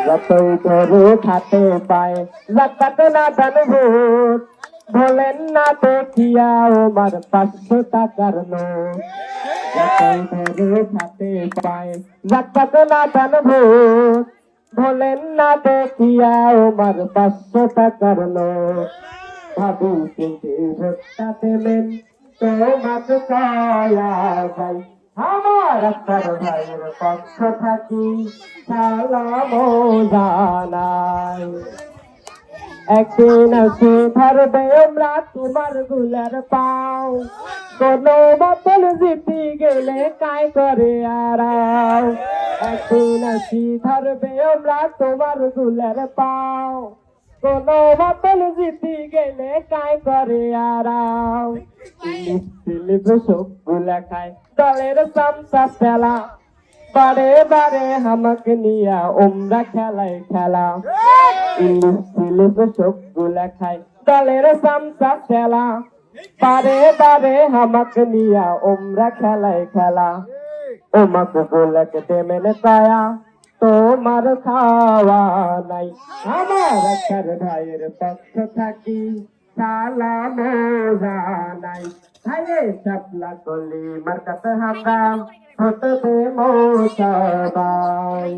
যতই গরু খাতে পায় জাকাত না দান ভোট বলেন না দেখিয়া আমার 500 টাকার নোট যতই গরু খাতে পায় জাকাত না দান ভোট বলেন না দেখিয়া আমার 500 টাকার নোট ভাবি চিন্তে ভোটটা দেবেন তোমাকে কয়া যাই আমার আক্তার ভাইয়ের পক্ষ থাকি সালাম জানাই একদিন আসে ধরবে আমরা তোমার গুলার পাও কোনো বোতল জিতি গেলে কাই করে আড়াও একদিন আসি ধরবে আমরা তোমার গুলার পাও কোনো বোতল জিতি গেলে কাই করে আড়াও স্লিপ সবগুলা খায় দলের সামসা ফেলা বারে বারে হামাকে নিয়া ওমরা খেলায় খেলা ইলিশ সবগুলা খায় দলের সামসা ফেলা বারে বারে হামাকে নিয়া ওমরা খেলায় খেলা ওমাকে গোলাকে দেমেনে পায়া তোমার খাওয়া নাই আমার আক্তার ভাইয়ের পক্ষ থাকি সালাম জানাই ভাইয়ে সাপলা কলি মার্কাতে হামরা হতে দে মোসাবাই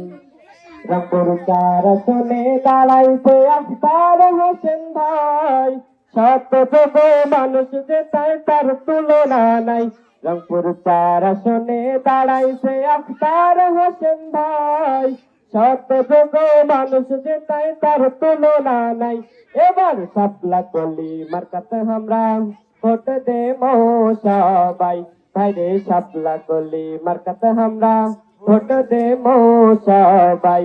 রংপুর চার শুনে দাঁড়াইছে আখতার হোসেন ভাই শত যোগ মানুষ যে তাই তার তুলনা নাই রংপুর চার শুনে দাঁড়াইছে আখতার হোসেন ভাই শত যোগ মানুষ যে তাই তার তুলনা নাই এবার সাপলা কলি মার্কাতে আমরা ভোট দে মোসাবাই ভাইরে সাপলা কলি মার্কাতে আমরা ভোট দে মোসাবাই